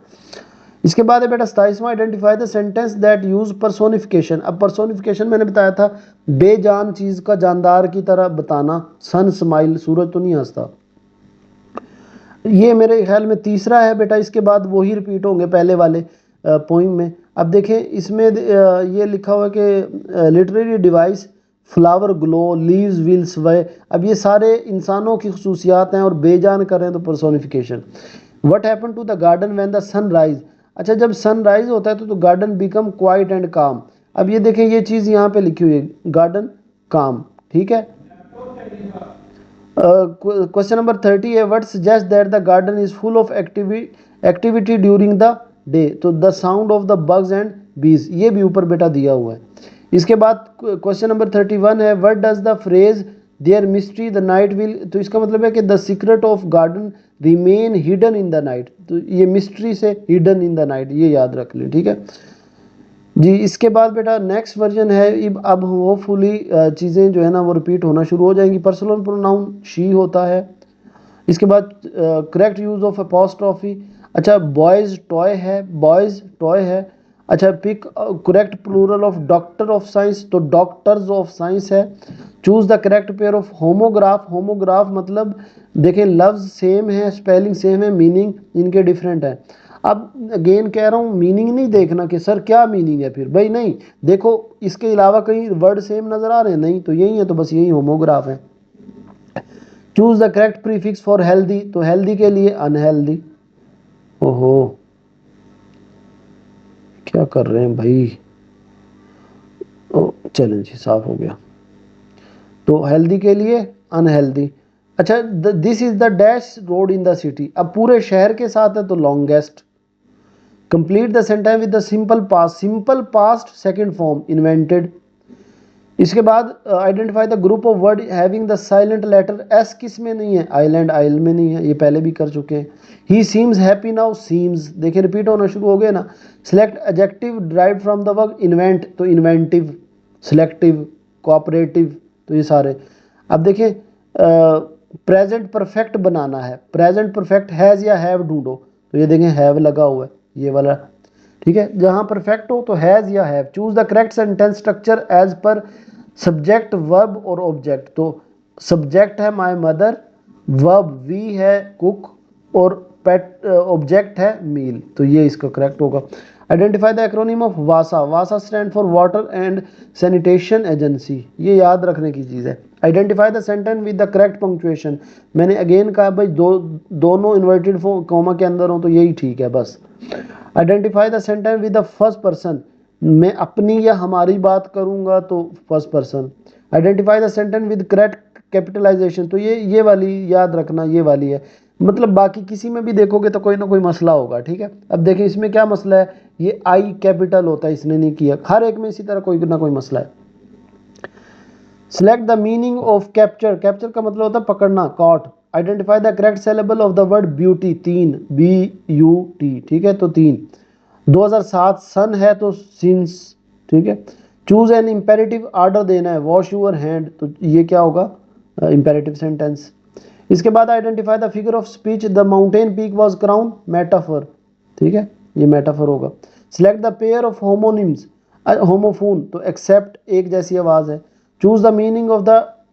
इसके बाद है बेटा 27वां, identify the sentence that use personification. अब पर्सोनिफिकेशन मैंने बताया था बेजान चीज का जानदार की तरह बताना, सन स्माइल, सूरज तो नहीं हंसता। ये मेरे ख्याल में तीसरा है बेटा, इसके बाद वही रिपीट होंगे पहले वाले पोइम में। अब देखें इसमें ये लिखा हुआ है कि literary device, flower glow, leaves will स्वे। अब ये सारे इंसानों की खसूसियात हैं और बेजान करें तो personification. What happen to the garden when the sun rise. अच्छा जब सनराइज होता है तो गार्डन बिकम क्वाइट एंड काम। अब ये देखें ये चीज़ यहाँ पे लिखी हुई है, गार्डन काम, ठीक है। क्वेश्चन नंबर 30 है, what suggest that the garden is full of activity during the day. तो the sound of the bugs and bees, ये भी ऊपर बेटा दिया हुआ है। इसके बाद क्वेश्चन नंबर 31 है, what does the phrase their mystery the night will. तो इसका मतलब है कि the secret of garden remain hidden in the night. तो ये मिस्ट्री से हिडन इन द नाइट, ये याद रख लें, ठीक है जी। इसके बाद बेटा नेक्स्ट वर्जन है, अब होपफुली चीज़ें जो है ना वो रिपीट होना शुरू हो जाएंगी। पर्सनल प्रोनाउन शी होता है। इसके बाद करेक्ट यूज ऑफ अपॉस्ट्रॉफी। अच्छा बॉयज टॉय है, बॉयज टॉय है। अच्छा pick correct plural of doctor of science, तो डॉक्टर्स ऑफ साइंस है। Choose the correct pair of homograph. Homograph मतलब देखें लफ्ज सेम है, स्पेलिंग सेम है, मीनिंग इनके डिफरेंट है। अब अगेन कह रहा हूँ मीनिंग नहीं देखना कि सर क्या मीनिंग है, फिर भाई नहीं देखो इसके अलावा कहीं वर्ड सेम नजर आ रहे हैं, नहीं तो यही है, तो बस यही होमोग्राफ है। Choose the correct prefix for healthy, तो हेल्दी के लिए अनहेल्दी। ओहो क्या कर रहे हैं भाई, ओ चलें जी साफ हो गया। तो हेल्दी के लिए अनहेल्दी। अच्छा this is the dash road in the city. अब पूरे शहर के साथ है तो longest. Complete the sentence with the simple past, simple past second form invented. इसके बाद identify the group of word having the silent letter S, किस में नहीं है, आइलैंड आइल में नहीं है, ये पहले भी कर चुके हैं। ही सीम्स हैप्पी नाउ, सीम्स देखिए रिपीट होना शुरू हो गया ना। Select adjective drive from the verb invent, तो इन्वेंटिव, सिलेक्टिव, कोऑपरेटिव, तो ये सारे। अब देखिए प्रेजेंट परफेक्ट बनाना है, प्रेजेंट परफेक्ट हैज़ या हैव ढूंढो, तो ये देखें हैव लगा हुआ है ये वाला, ठीक है। जहां परफेक्ट हो तो हैज़ या have. Choose the correct sentence structure as per subject verb और ऑब्जेक्ट, तो सब्जेक्ट है माय मदर, वर्ब वी है कुक, और पेट ऑब्जेक्ट है मील, तो ये इसका करेक्ट होगा। Identify the acronym of Vasa. Vasa stand for water and sanitation agency, ये याद रखने की चीज़ है। Identify the sentence with the correct punctuation. मैंने अगेन कहा भाई दोनों इन्वर्टेड कॉमा के अंदर हो तो यही ठीक है बस। Identify the sentence with the first person, मैं अपनी या हमारी बात करूंगा तो first person. Identify the sentence with correct capitalization, तो ये वाली याद रखना, ये वाली है। मतलब बाकी किसी में भी देखोगे तो कोई ना कोई मसला होगा, ठीक है। अब देखिए इसमें क्या मसला है, ये आई कैपिटल होता है, इसने नहीं किया, हर एक में इसी तरह कोई ना कोई मसला है। Select the meaning of capture, capture का मतलब होता है पकड़ना, caught. Identify the correct syllable of the word beauty, 3 BUT, ठीक है, तो 3। 2007 सन है तो सिंस, ठीक है। चूज एन इंपेरेटिव, आर्डर देना है, वॉश यूर हैंड, तो ये क्या होगा इंपेरेटिव सेंटेंस। इसके बाद identify the figure of speech, the mountain peak was crown, metaphor, ठीक है, ये मेटाफर होगा। Select the pair of homonyms, homophone, तो एक्सेप्ट एक जैसी आवाज है। Choose the meaning of the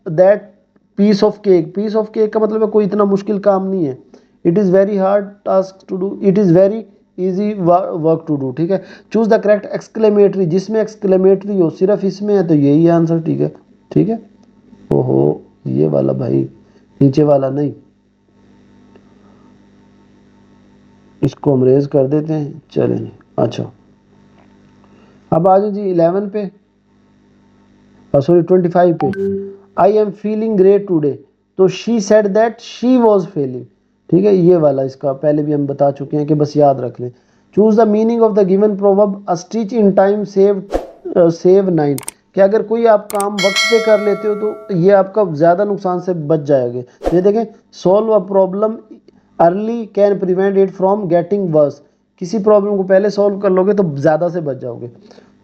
that piece of cake, piece of cake का मतलब है कोई इतना मुश्किल काम नहीं है। It is very hard task to do, it is very easy work to do, ठीक है। चूज द करेक्ट एक्सक्लेमेटरी, जिसमें एक्सक्लेमेटरी हो सिर्फ इसमें है तो यही आंसर, ठीक है, ठीक है। ओहो ये वाला भाई, नीचे वाला नहीं, इसको हम रेज कर देते हैं, चलें। अच्छा अब आ जाओ जी 11 पे, सॉरी 25 पे। I am feeling great today, तो she said that she was feeling, ठीक है, ये वाला इसका पहले भी हम बता चुके हैं कि बस याद रख लें। Choose the meaning of the given proverb, a stitch in time save 9, कि अगर कोई आप काम वक्त पे कर लेते हो तो ये आपका ज़्यादा नुकसान से बच जाएंगे। ये देखें, solve a problem early can prevent it from getting worse. किसी प्रॉब्लम को पहले सॉल्व कर लोगे तो ज़्यादा से बच जाओगे।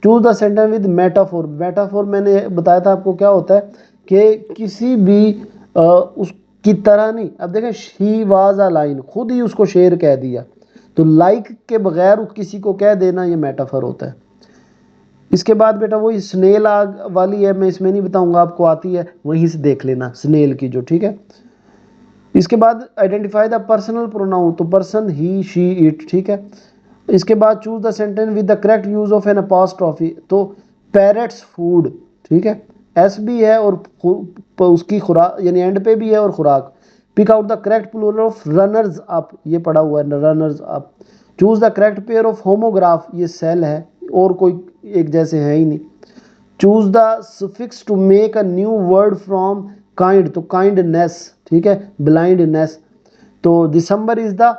Choose the sentence with metaphor. Metaphor मैंने बताया था आपको क्या होता है कि किसी भी उसकी तरह नहीं। अब देखें, शी वाज अ लाइन, खुद ही उसको शेर कह दिया, तो लाइक के बगैर किसी को कह देना ये मेटाफर होता है। इसके बाद बेटा वही स्नेल आग वाली है, मैं इसमें नहीं बताऊंगा, आपको आती है, वहीं से देख लेना स्नेल की जो, ठीक है। इसके बाद आइडेंटिफाई द पर्सनल प्रोनाउन, तो पर्सन ही शी इट, ठीक है। इसके बाद choose the sentence with the correct use of an apostrophe, तो पैरट्स फूड, ठीक है, एस भी है और उसकी खुराक यानी एंड पे भी है और खुराक। Pick out the correct plural of runners up, ये पढ़ा हुआ है runners up. Choose the correct pair of homograph, ये सेल है और कोई एक जैसे है ही नहीं। Choose the suffix to make a new word from kind, तो काइंडनेस, ठीक है, ब्लाइंडनेस। तो December is the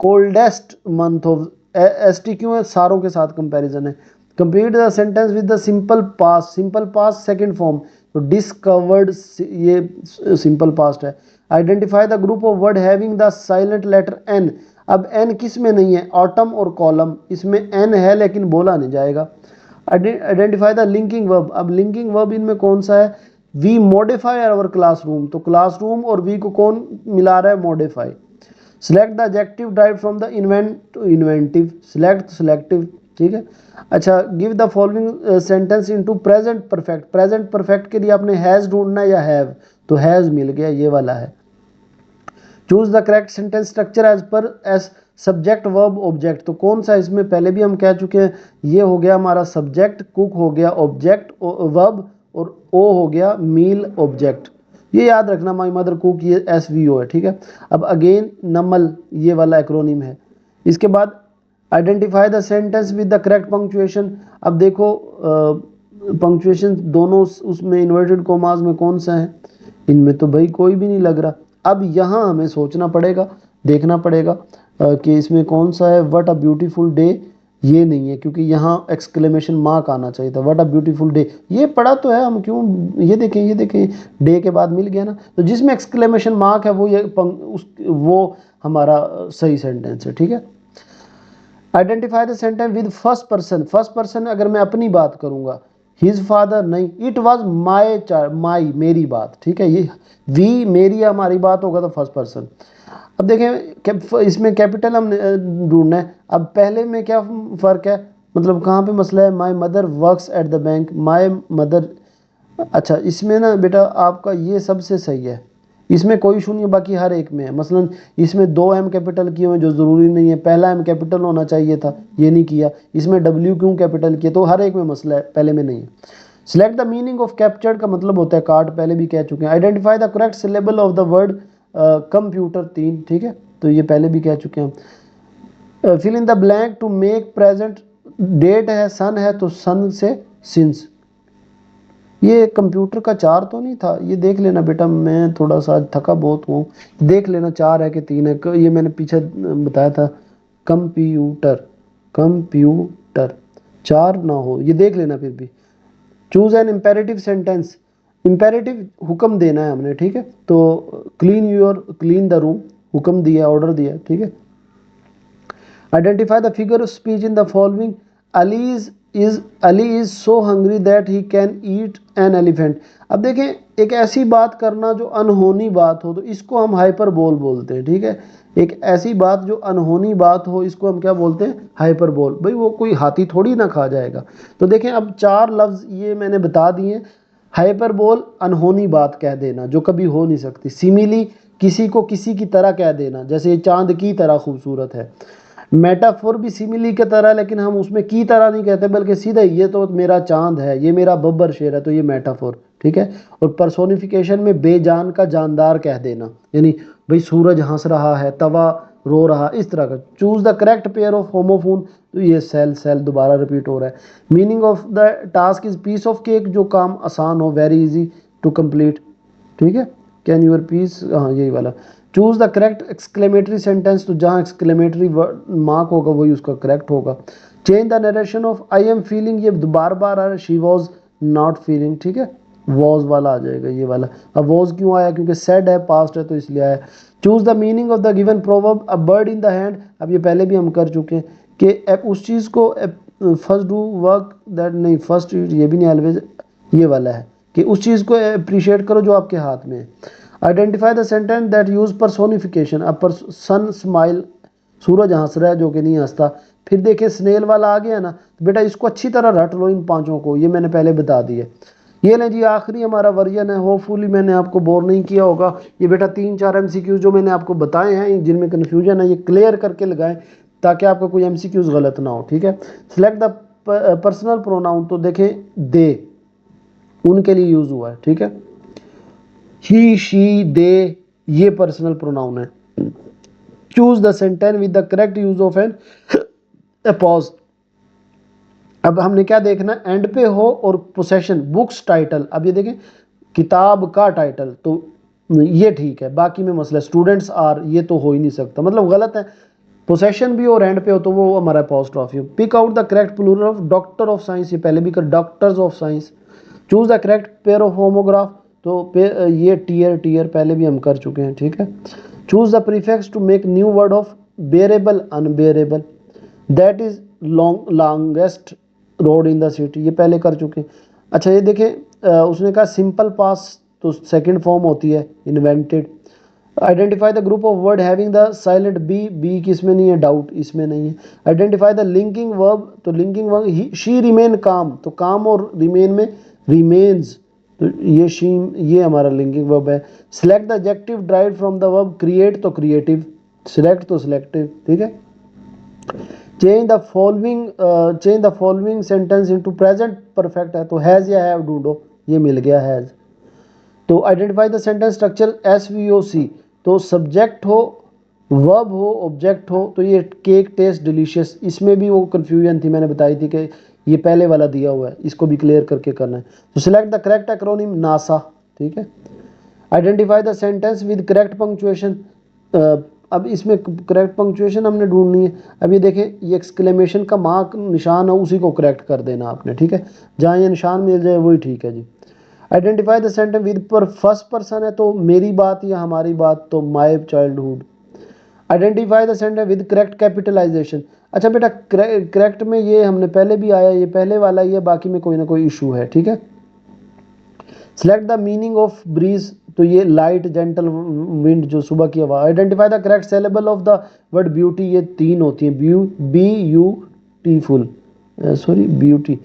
coldest month of, S T क्यों है, सारों के साथ कंपैरिजन है। Complete the sentence with the simple past, simple past second form, तो डिस्कवर्ड, ये सिंपल पास्ट है। Identify the group of word having the silent letter N. अब एन किस में नहीं है, ऑटम और कॉलम, इसमें एन है लेकिन बोला नहीं जाएगा। Identify the linking verb. अब लिंकिंग वर्ब इनमें कौन सा है, वी मॉडिफाई आवर क्लासरूम, तो क्लासरूम और वी को कौन मिला रहा है, modify. Select the adjective dive from the invent, inventive, select selective, ठीक है। अच्छा, give the following sentence into present perfect. Present perfect के लिए आपने हैज ढूंढना है या हैव, तो हैज मिल गया, ये वाला है। Choose the correct sentence structure as per S subject verb object, तो कौन सा, इसमें पहले भी हम कह चुके हैं, ये हो गया हमारा सब्जेक्ट, कुक हो गया ऑब्जेक्ट वर्ब, और ओ हो गया मील ऑब्जेक्ट। ये याद रखना, माई मदर कुक, ये एस वी ओ है, ठीक है। अब अगेन नमल, ये वाला एक्रोनिम है। इसके बाद identify the sentence with the correct punctuation. अब देखो पंक्चुएशन दोनों उसमें इन्वर्टेड कोमास में कौन सा है, इनमें तो भाई कोई भी नहीं लग रहा। अब यहाँ हमें सोचना पड़ेगा, देखना पड़ेगा कि इसमें कौन सा है। व्हाट अ ब्यूटीफुल डे, ये नहीं है क्योंकि यहाँ एक्सक्लेमेशन मार्क आना चाहिए था। व्हाट अ ब्यूटीफुल डे, ये पढ़ा तो है हम, क्यों, ये देखें, ये देखें, डे के बाद मिल गया ना, तो जिसमें एक्सक्लेमेशन मार्क है वो ये वो हमारा सही सेंटेंस है, ठीक है। Identify the sentence with first person. First person अगर मैं अपनी बात करूंगा, हिज फादर नहीं, इट वॉज माई चाइल्ड, माई मेरी बात, ठीक है। ये वी मेरी हमारी बात होगा तो फर्स्ट पर्सन। अब देखें इसमें कैपिटल हम ढूंढना है। अब पहले में क्या फ़र्क है, मतलब कहाँ पे मसला है, my mother works at the bank, my mother. अच्छा, इसमें ना बेटा आपका ये सबसे सही है, इसमें कोई इशू नहीं है, बाकी हर एक में है। मसलन इसमें दो एम कैपिटल किए हुए जो ज़रूरी नहीं है, पहला एम कैपिटल होना चाहिए था, ये नहीं किया। इसमें डब्ल्यू क्यों कैपिटल किया, तो हर एक में मसला है, पहले में नहीं है। Select the meaning of captured का मतलब होता है कार्ड, पहले भी कह चुके हैं। Identify the correct syllable of the word computer, 3, ठीक है, तो ये पहले भी कह चुके हैं। Fill in the blank to make present, date है, सन है, तो सन से सिंस। ये कंप्यूटर का 4 तो नहीं था, ये देख लेना बेटा, मैं थोड़ा सा थका बहुत हूँ, देख लेना 4 है कि 3 है, ये मैंने पीछे बताया था। कंप्यूटर, कंप्यूटर 4 ना हो, ये देख लेना फिर भी। Choose an imperative sentence, imperative हुक्म देना है हमने, ठीक है, तो क्लीन द रूम, हुक्म दिया, ऑर्डर दिया, ठीक है। Identify the figure of speech in the following, Ali is so hungry that he can eat an elephant. अब देखें, एक ऐसी बात करना जो अनहोनी बात हो तो इसको हम हाइपर बोल बोलते हैं, ठीक है। एक ऐसी बात जो अनहोनी बात हो इसको हम क्या बोलते हैं, हाइपर बोल। भाई वो कोई हाथी थोड़ी ना खा जाएगा। तो देखें अब 4 लफ्ज ये मैंने बता दिए। हाइपर बोल अनहोनी बात कह देना जो कभी हो नहीं सकती। सिमिली किसी को किसी की तरह कह देना, जैसे चांद की तरह खूबसूरत है। मेटाफोर भी सिमिली की तरह, लेकिन हम उसमें की तरह नहीं कहते बल्कि सीधा ये तो मेरा चांद है, ये मेरा बब्बर शेर है, तो ये मेटाफोर, ठीक है। और पर्सोनिफिकेशन में बेजान का जानदार कह देना, यानी भाई सूरज हंस रहा है, तवा रो रहा, इस तरह का। Choose the correct pair of homophone, तो ये सेल सेल दोबारा रिपीट हो रहा है। Meaning of the task is piece of cake, जो काम आसान हो, वेरी इजी टू कंप्लीट, ठीक है। कैन यूर पीस, हाँ यही वाला। Choose the correct exclamatory sentence, तो जहाँ एक्सक्लेमेटरी मार्क होगा वही उसका करेक्ट होगा। Change the narration of I am feeling, ये बार बार आ रहा है, शी वॉज नॉट फीलिंग, ठीक है, वॉज वाला आ जाएगा ये वाला। अब वॉज क्यों आया, क्योंकि सेड है, पास्ट है, तो इसलिए आया। Choose the meaning of the given proverb, a bird in the hand, अब ये पहले भी हम कर चुके हैं कि उस चीज़ को फर्स्ट डू वर्क दैट, नहीं फर्स्ट ये भी नहीं ऑलवेज, ये वाला है कि उस चीज़ को अप्रिशिएट करो जो आपके हाथ में है। Identify the sentence that use personification, a sun smile, सूरज हंस रहा है जो कि नहीं हंसता। फिर देखिए स्नेल वाला आ गया ना, तो बेटा इसको अच्छी तरह रट लो इन पांचों को, ये मैंने पहले बता दिया। ये लें जी आखिरी हमारा वर्जन है, होपफुली मैंने आपको बोर नहीं किया होगा। ये बेटा 3-4 एमसीक्यूज जो मैंने आपको बताए हैं जिनमें कन्फ्यूजन है ये क्लियर करके लगाएं ताकि आपका कोई एमसीक्यूज गलत ना हो, ठीक है। सिलेक्ट द पर्सनल प्रोनाउन, तो देखें दे उनके लिए यूज हुआ है, ठीक है, ही शी दे ये पर्सनल प्रोनाउन है। Choose the sentence with the correct use of an pause. अब हमने क्या देखना, एंड पे हो और पोसेशन, बुक्स टाइटल, अब ये देखें किताब का टाइटल, तो ये ठीक है, बाकी में मसला स्टूडेंट्स आर, ये तो हो ही नहीं सकता, मतलब गलत है। पोसेशन भी और एंड पे हो तो वो हमारा अपोस्ट्रोफी हो। Pick out the correct plural of doctor of science, ये पहले भी कर, doctors of science. Choose the correct pair of homograph, तो ये टीयर टीयर पहले भी हम कर चुके हैं, ठीक है। Choose the prefix to make new word of bearable unbearable, that is longest road in the city, ये पहले कर चुके हैं। अच्छा ये देखें उसने कहा सिंपल पास, तो सेकंड फॉर्म होती है invented. Identify the group of word having the silent B, B किसमें नहीं है, डाउट इसमें नहीं है। आइडेंटिफाई द लिंकिंग वर्ब, तो linking verb she remain calm, तो काम और रिमेन में रिमेन्स, तो ये शी, ये हमारा लिंकिंग वर्ब है। Select the adjective derived from the verb create, तो क्रिएटिव, सिलेक्ट तो सिलेक्टिव, ठीक है। Change the following sentence into present perfect है, तो हैज या हैव ढूंढो, ये मिल गया हैज। तो identify the sentence structure SVOC, तो सब्जेक्ट हो, वर्ब हो, ऑब्जेक्ट हो, तो ये केक टेस्ट डिलीशियस, इसमें भी वो कंफ्यूजन थी, मैंने बताई थी कि ये पहले वाला दिया हुआ है, इसको भी क्लियर करके करना है। तो select the correct acronym NASA, ठीक है। Identify the sentence with correct punctuation, अब इसमें करेक्ट पंक्चुएशन हमने ढूंढनी है। अब ये देखें ये एक्सक्लेमेशन का मार्क निशान है, उसी को करेक्ट कर देना आपने, ठीक है, जहाँ ये निशान मिल जाए वही ठीक है जी। Identify the sentence with per first person है, तो मेरी बात या हमारी बात, तो my childhood. Identify the sentence with correct capitalization, अच्छा बेटा करेक्ट में ये हमने पहले भी आया, ये पहले वाला ही है, बाकी में कोई ना कोई इशू है, ठीक है। Select the meaning of breeze, तो ये लाइट जेंटल विंड, जो सुबह की हवा। Identify the correct syllable of the word beauty, ये 3 होती है, BUTFुल, सॉरी ब्यूटी,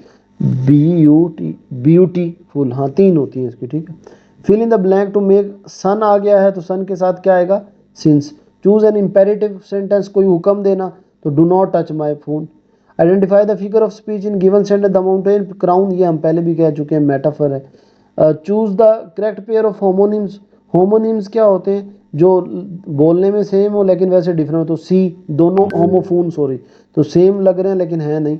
ब्यूटीफुल, हाँ 3 होती है इसकी, ठीक है। Fill in the blank to make, sun आ गया है तो सन के साथ क्या आएगा, since. Choose an imperative sentence, कोई हुक्म देना, तो do not touch my phone. Identify the figure of speech in given sentence, the mountain crown, ये हम पहले भी कह चुके हैं, मेटाफर है। Choose the correct pair of homonyms, homonyms क्या होते हैं, जो बोलने में सेम हो लेकिन वैसे डिफरेंट हो, तो सी, दोनों होमोफोन, सॉरी, तो सेम लग रहे हैं लेकिन है नहीं।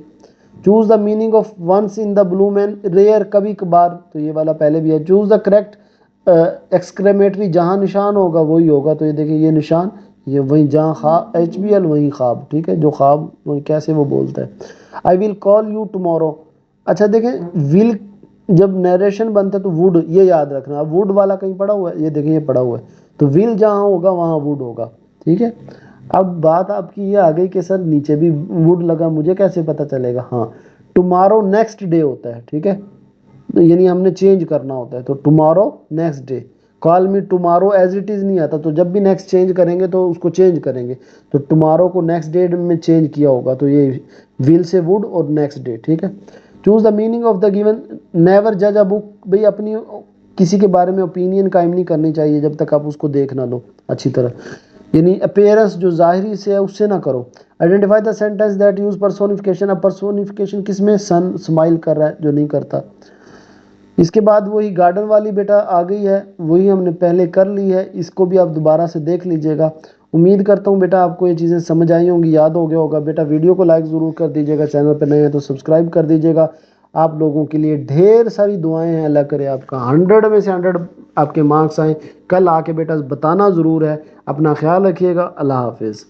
Choose the meaning of once in the blue moon, rare कभी कभार, तो ये वाला पहले भी है। चूज द करेक्ट एक्सक्लेमेटरी, जहाँ निशान होगा वही होगा, तो ये देखिए ये निशान, ये वही जहाँ HBL वही ख्वाब, ठीक है, जो ख्वाब वही कैसे वो बोलता है। I will call you tomorrow, अच्छा देखें विल जब नरेशन बनता है तो वुड, ये याद रखना। अब वुड वाला कहीं पड़ा हुआ है, ये देखिए ये पड़ा हुआ है, तो विल जहाँ होगा वहाँ वुड होगा, ठीक है। अब बात आपकी ये आ गई कि सर नीचे भी वुड लगा, मुझे कैसे पता चलेगा, हाँ टुमारो नेक्स्ट डे होता है, ठीक है, तो यानी हमने चेंज करना होता है, तो tomorrow next day. Call me tomorrow as it is नहीं आता, तो जब भी नेक्स्ट चेंज करेंगे तो उसको चेंज करेंगे, तो टुमारो को नेक्स्ट डे में चेंज किया होगा, तो ये विल से वुड और नेक्स्ट डे, ठीक है। Choose the meaning of the given, never जज अ बुक, भाई अपनी किसी के बारे में ओपिनियन कायम नहीं करनी चाहिए जब तक आप उसको देख ना लो अच्छी तरह, यानी अपेयरेंस जो जाहिरी से है उससे ना करो। Identify the sentence that use personification, अब पर्सोनिफिकेशन किसमें, सन स्माइल कर रहा है जो नहीं करता। इसके बाद वही गार्डन वाली बेटा आ गई है, वही हमने पहले कर ली है, इसको भी आप दोबारा से देख लीजिएगा। उम्मीद करता हूँ बेटा आपको ये चीज़ें समझ आई होंगी, याद हो गया होगा। बेटा वीडियो को लाइक ज़रूर कर दीजिएगा, चैनल पर नए हैं तो सब्सक्राइब कर दीजिएगा। आप लोगों के लिए ढेर सारी दुआएं हैं, अल्लाह करे आपका 100 में से 100 आपके मार्क्स आए। कल आके बेटा बताना ज़रूर है। अपना ख्याल रखिएगा, अल्लाह हाफिज़।